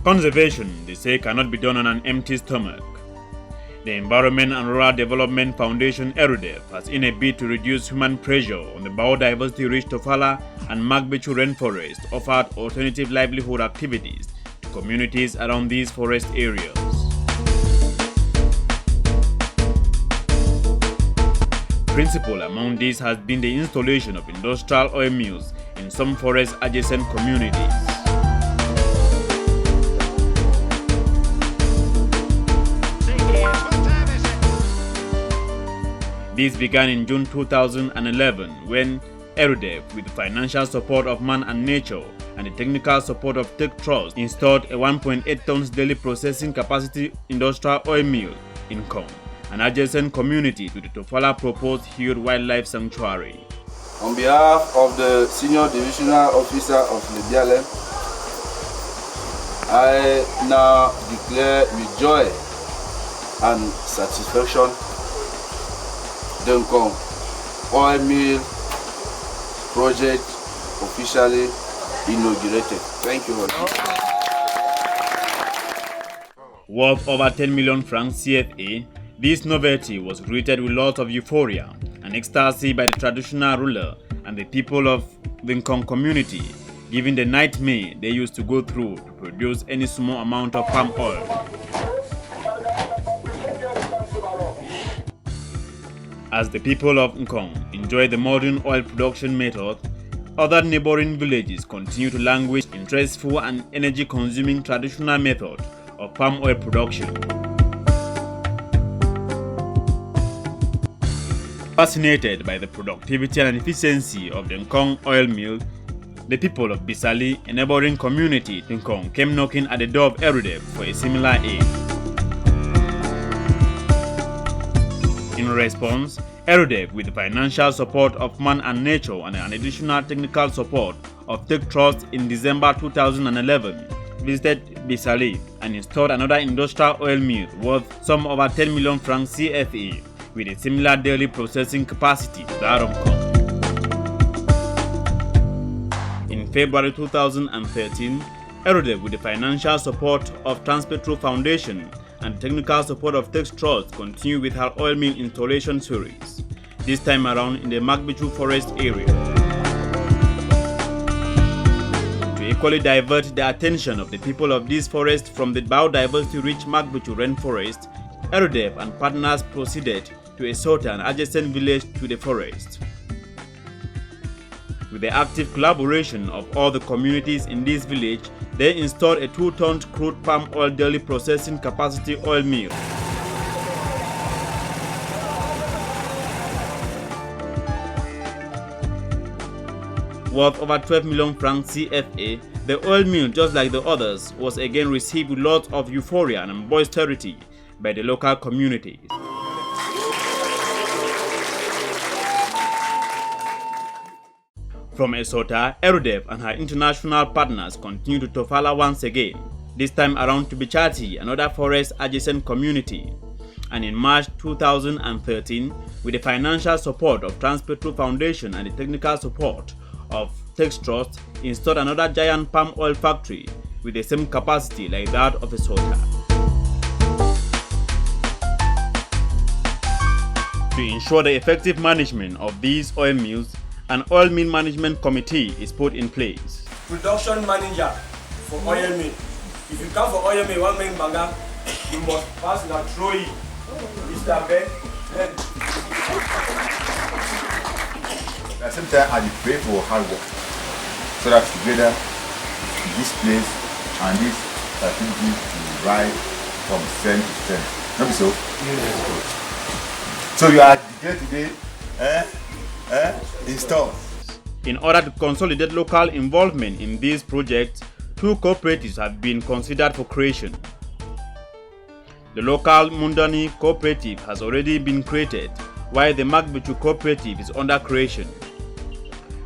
Conservation, they say, cannot be done on an empty stomach. The Environment and Rural Development Foundation (ERUDEF) has, in a bid to reduce human pressure on the biodiversity-rich Tofala and Magbechu rainforest, offered alternative livelihood activities to communities around these forest areas. Principal among these has been the installation of industrial oil mills in some forest-adjacent communities. This began in June 2011 when ERUDEF, with the financial support of Man and Nature and the technical support of Tech Trust, installed a 1.8 tons daily processing capacity industrial oil mill in Kong, an adjacent community to the Tofala proposed Hill Wildlife Sanctuary. On behalf of the Senior Divisional Officer of Lebialem, I now declare with joy and satisfaction the Nkong oil mill project officially inaugurated. Thank you. Worth over 10 million francs CFA, this novelty was greeted with lots of euphoria and ecstasy by the traditional ruler and the people of the Nkong community, given the nightmare they used to go through to produce any small amount of palm oil. As the people of Nkong enjoy the modern oil production method, other neighboring villages continue to languish in stressful and energy-consuming traditional method of palm oil production. Fascinated by the productivity and efficiency of the Nkong oil mill, the people of Bisali, a neighboring community to Nkong, came knocking at the door of ERUDEF for a similar aid. In response, ERUDEF, with the financial support of Man and Nature and an additional technical support of Tech Trust, in December 2011, visited Bisali and installed another industrial oil mill worth some over 10 million francs CFA with a similar daily processing capacity to that of Nkong. In February 2013, ERUDEF, with the financial support of Transpetrol Foundation and technical support of Tech Trust, continue with her oil mill installation series, this time around in the Magbechu forest area. To equally divert the attention of the people of this forest from the biodiversity-rich Magbechu rainforest, ERUDEF and partners proceeded to Esota, an adjacent village to the forest. With the active collaboration of all the communities in this village, they installed a 2-ton crude palm oil daily processing capacity oil mill. Worth over 12 million francs CFA, the oil mill, just like the others, was again received with lots of euphoria and boisterity by the local communities. From Esota, ERUDEF and her international partners continue to Tofala once again, this time around to Bichati, another forest-adjacent community. And in March 2013, with the financial support of Transpetrol Foundation and the technical support of Tech Trust, installed another giant palm oil factory with the same capacity like that of Esota. To ensure the effective management of these oil mills, an oil mill management committee is put in place. Production manager for oil mill. If you come for oil mill, one main banger, you must pass the trolley. Mr. Ben. At the same time, I pray for hard work, so that together this place and this activity will rise from strength to strength. Not so? Yes. So you are here today, install. In order to consolidate local involvement in this project, 2 cooperatives have been considered for creation. The local Mundani cooperative has already been created, while the Magbechu cooperative is under creation.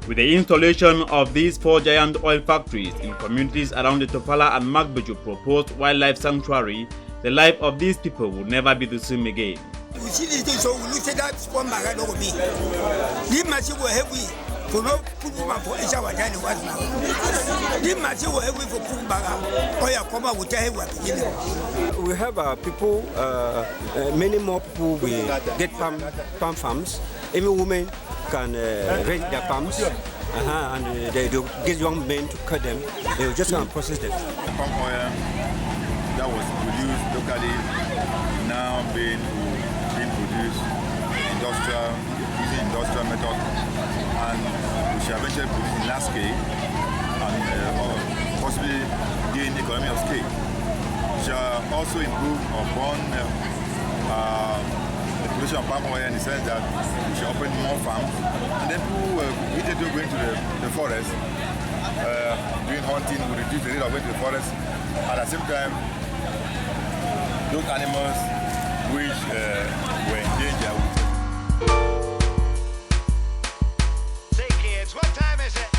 With the installation of these 4 giant oil factories in communities around the Tofala and Magbechu proposed wildlife sanctuary, the life of these people will never be the same again. We have people, many more people will get palm farms. Even women can raise their palms, and they get young men to cut them. They will just go and process them. Palm oil that was produced locally now being produced using industrial method, and we shall eventually produce in large scale and or possibly gain economy of scale. We shall also improve upon the production of palm oil in the sense that we shall open more farms, and then people immediately go into the forest doing hunting. We reduce the rate of going to the forest. At the same time, those animals which were in danger. Say kids, what time is it?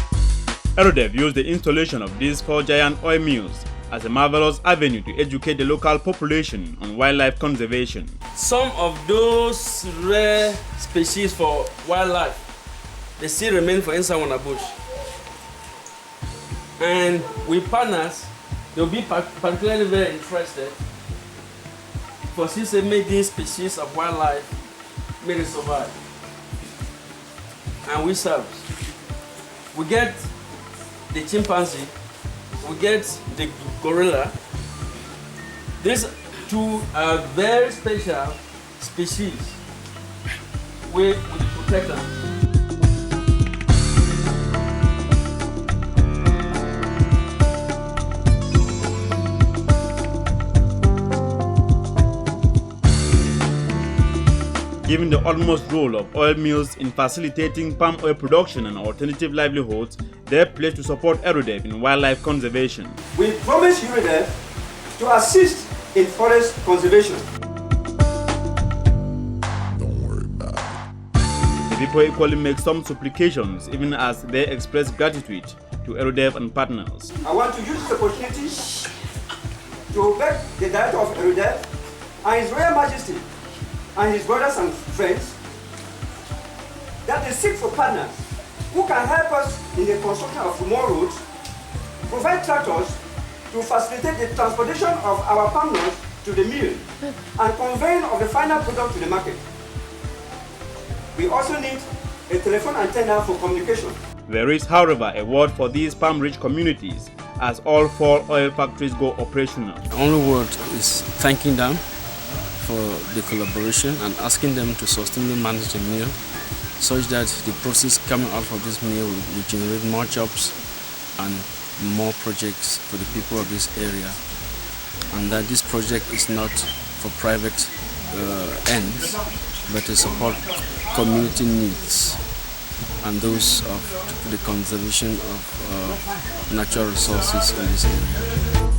Erodev used the installation of these 4 giant oil mills as a marvelous avenue to educate the local population on wildlife conservation. Some of those rare species for wildlife, they still remain for inside on the bush. And with partners, they'll be particularly very interested for since they make these species of wildlife may they survive. And we serve. We get the chimpanzee, we get the gorilla. These 2 are very special species. We protect them. Given the utmost role of oil mills in facilitating palm oil production and alternative livelihoods, they are pledged to support Erodev in wildlife conservation. We promise Erodev to assist in forest conservation. The people equally make some supplications even as they express gratitude to Erodev and partners. I want to use this opportunity to beg the Director of Erodev and His Royal Majesty and his brothers and friends that they seek for partners who can help us in the construction of more roads, provide tractors to facilitate the transportation of our palm nuts to the mill and conveying of the final product to the market. We also need a telephone antenna for communication. There is, however, a word for these palm-rich communities as all 4 oil factories go operational. The only word is thanking them for the collaboration and asking them to sustainably manage the mill such that the process coming out of this mill will generate more jobs and more projects for the people of this area, and that this project is not for private ends but to support community needs and those of the conservation of natural resources in this area.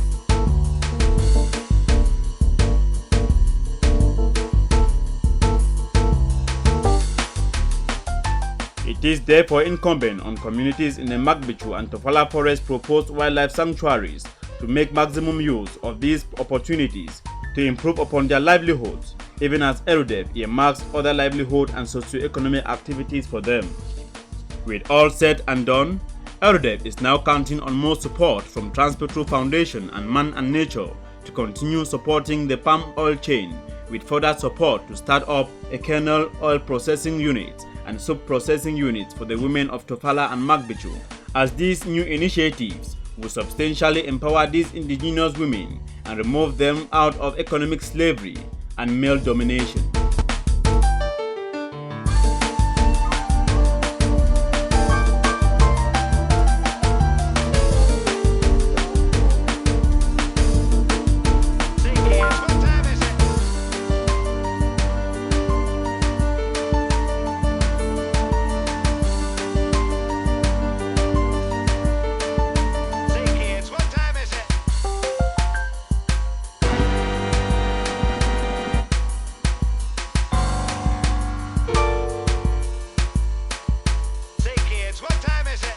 It is therefore incumbent on communities in the Magbichu and Tofala Forest proposed wildlife sanctuaries to make maximum use of these opportunities to improve upon their livelihoods, even as Erodev earmarks other livelihood and socio-economic activities for them. With all said and done, Erodev is now counting on more support from Transpetro Foundation and Man and Nature to continue supporting the palm oil chain, with further support to start up a kernel oil processing unit and sub-processing units for the women of Tofala and Magbichu, as these new initiatives will substantially empower these indigenous women and remove them out of economic slavery and male domination. What time is it?